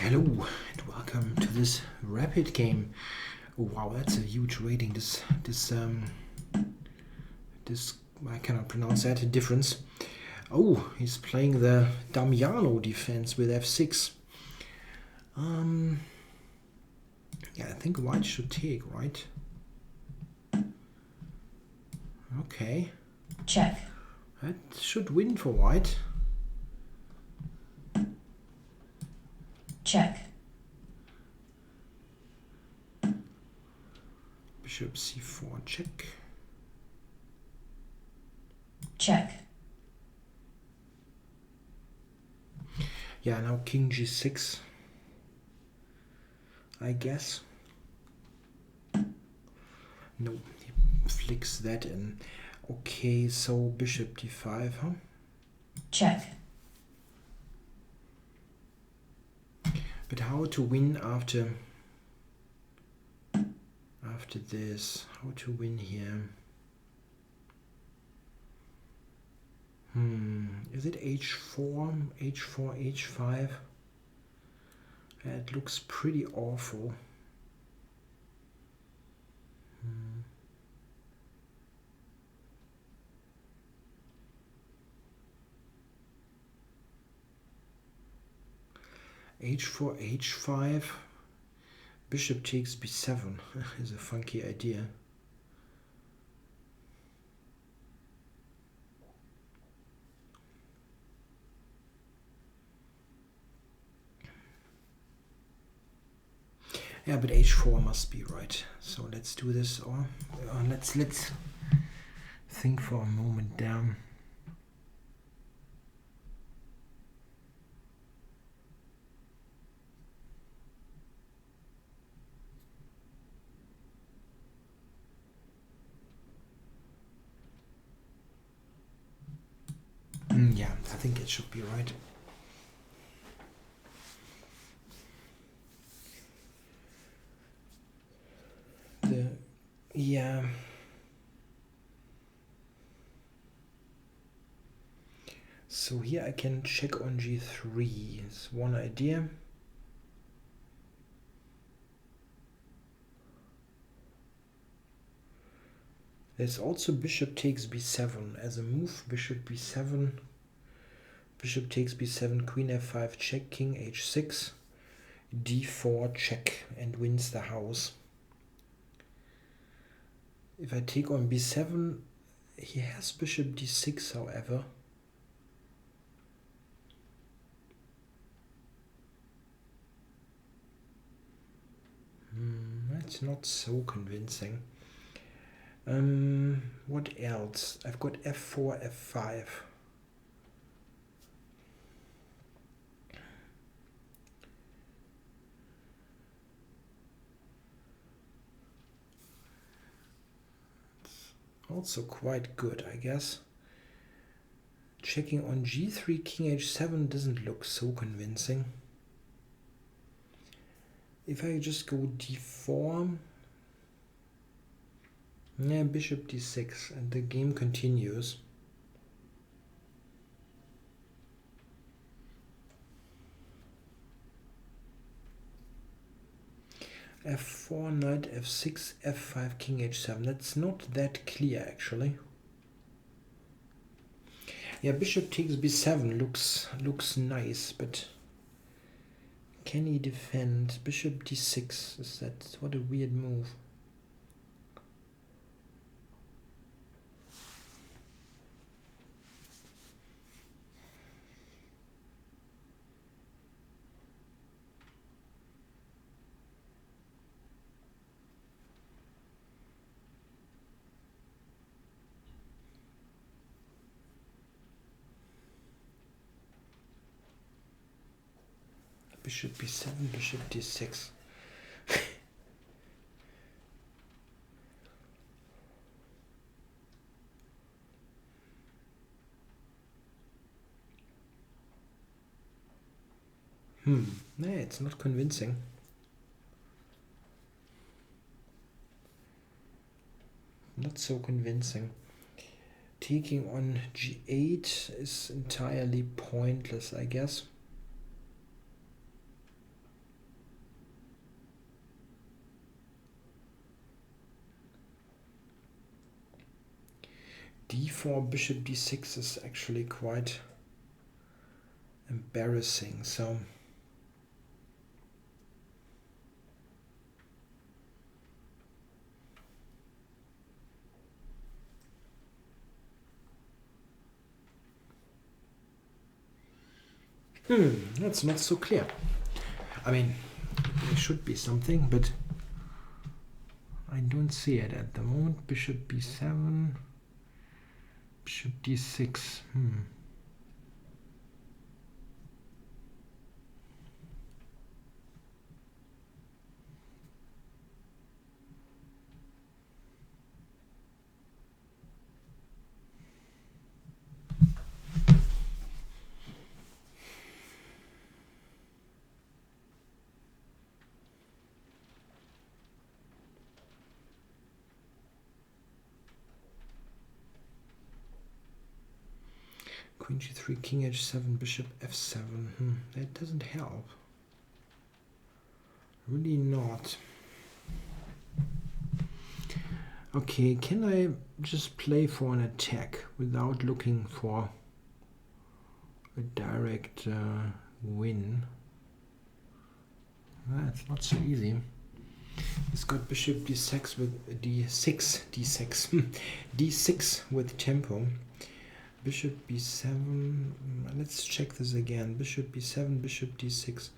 Hello and welcome to this rapid game. Oh, wow, that's a huge rating. This I cannot pronounce that. Difference. Oh, he's playing the Damiano Defense with f6. Yeah, I think white should take, right? Okay. Check. That should win for white. Check. Bishop c4, check. Check. Yeah, now king g6, I guess. No, he flicks that in. Okay, so bishop d5, huh? Check. But how to win after this? How to win here? Is it h4, h4, h5? It looks pretty awful. H4, h5, bishop takes b7 is a funky idea. Yeah, but h4 must be right. So let's do this, or let's think for a moment down. Yeah, I think it should be right. Yeah. So here I can check on g3. It's one idea. There's also bishop takes b7 as a move. Bishop b7. Bishop takes b7, queen f5, check, king h6, d4, check, and wins the house. If I take on b7, he has bishop d6, however. That's not so convincing. What else? I've got f4, f5. Also quite good, I guess. Checking on g3, king h7 doesn't look so convincing. If I just go d4, yeah, bishop d6, and the game continues. f4, knight f6, f5, king h7. That's not that clear, actually. Yeah, bishop takes b7 looks nice, but can he defend? Bishop d6, what a weird move. Bishop b7, bishop d6. No, it's not convincing. Not so convincing. Taking on g8 is entirely pointless, I guess. d4, bishop d6 is actually quite embarrassing. So that's not so clear. I mean, there should be something, but I don't see it at the moment. Bishop b7, bishop d6. Queen g3, king h7, bishop f7. That doesn't help. Really not. Okay, can I just play for an attack without looking for a direct win? That's not so easy. He's got bishop d6 with d6 with tempo. Bishop b7. Let's check this again. Bishop b7, bishop d6.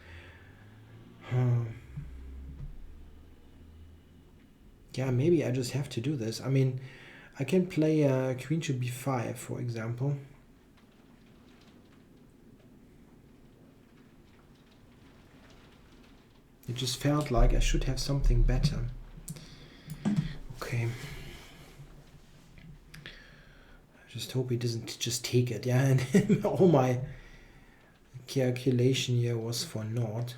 Yeah, maybe I just have to do this. I mean, I can play queen to b5, for example. It just felt like I should have something better. Okay. Just hope he doesn't just take it, yeah, and all my calculation here was for naught.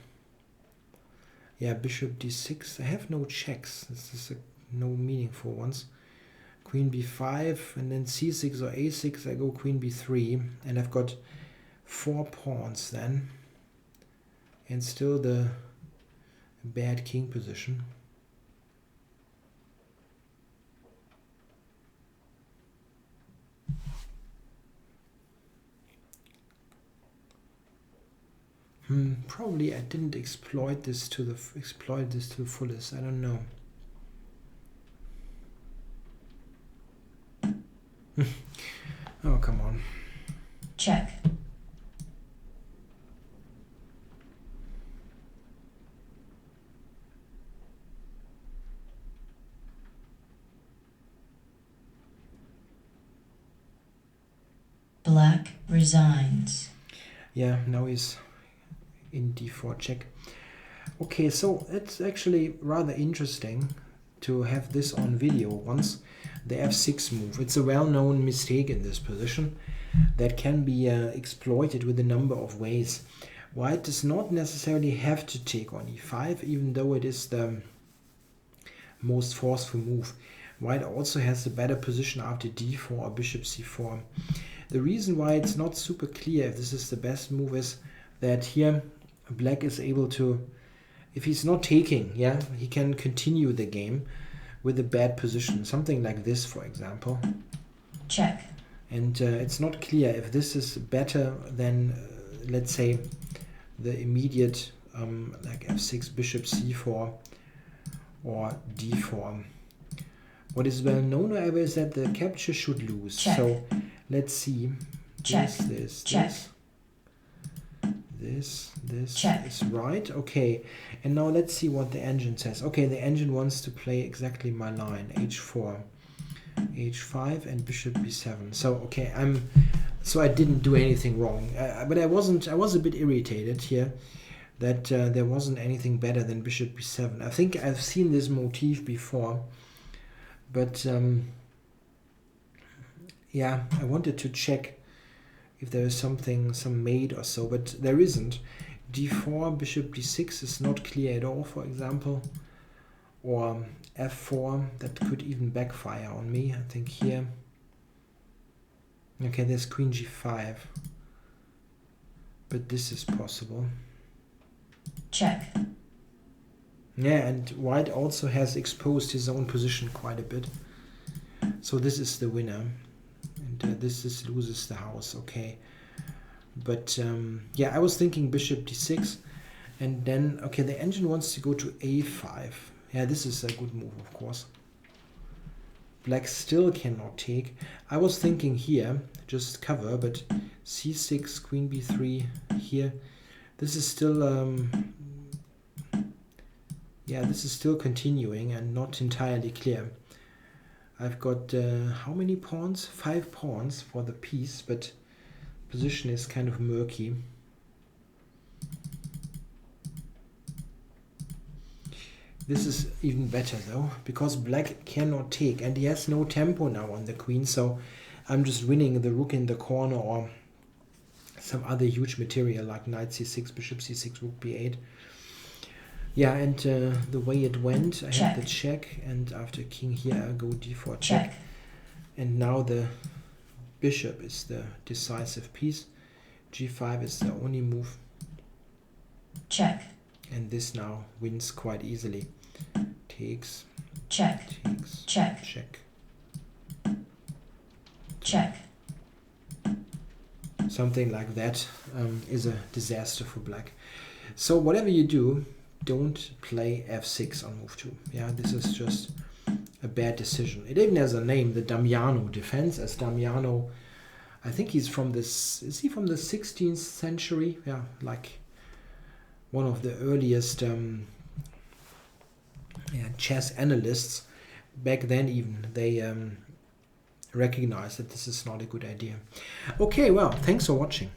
Yeah, bishop d6, I have no checks, this is no meaningful ones. Queen b5, and then c6 or a6, I go queen b3, and I've got 4 pawns then, and still the bad king position. Probably I didn't exploit this to the fullest. I don't know. Oh, come on. Check. Black resigns. Yeah, now he's in d4 check. Okay, so it's actually rather interesting to have this on video once. The f6 move. It's a well-known mistake in this position that can be exploited with a number of ways. White does not necessarily have to take on e5, even though it is the most forceful move. White also has the better position after d4 or bishop c4. The reason why it's not super clear if this is the best move is that here black is able to, if he's not taking, yeah, he can continue the game with a bad position, something like this, for example. Check. And it's not clear if this is better than, let's say, the immediate like f6, bishop c4 or d4. What is well known, however, is that the capture should lose. Check. So let's see. Check. This. Check. Is right. Okay, and now let's see what the engine says. Okay, the engine wants to play exactly my line, h4, h5, and bishop b7. So okay, so I didn't do anything wrong, but I was a bit irritated here that there wasn't anything better than bishop b7. I think I've seen this motif before, but yeah, I wanted to check if there is some mate or so, but there isn't. d4, bishop d6 is not clear at all, for example, or f4, that could even backfire on me, I think here. Okay, there's queen g5, but this is possible. Check. Yeah, and white also has exposed his own position quite a bit, so this is the winner. and this loses the house. Okay, but yeah, I was thinking bishop d6, and then okay, the engine wants to go to a5. Yeah, this is a good move, of course. Black still cannot take. I was thinking here, just cover, but c6, queen b3 here. This is still, yeah, this is still continuing and not entirely clear. I've got, how many pawns? 5 pawns for the piece, but position is kind of murky. This is even better though, because black cannot take, and he has no tempo now on the queen, so I'm just winning the rook in the corner or some other huge material like knight c6, bishop c6, rook b8. Yeah, and the way it went, I had the check, and after king here I go d4 check. And now the bishop is the decisive piece. g5 is the only move. Check. And this now wins quite easily. Takes. Check. Takes. Check. Check. Check. Something like that is a disaster for black. So whatever you do, don't play f6 on move 2. Yeah, this is just a bad decision. It even has a name, the Damiano Defense, as Damiano, I think he's from this, is he from the 16th century? Yeah, like one of the earliest chess analysts. Back then even, they recognized that this is not a good idea. Okay, well, thanks for watching.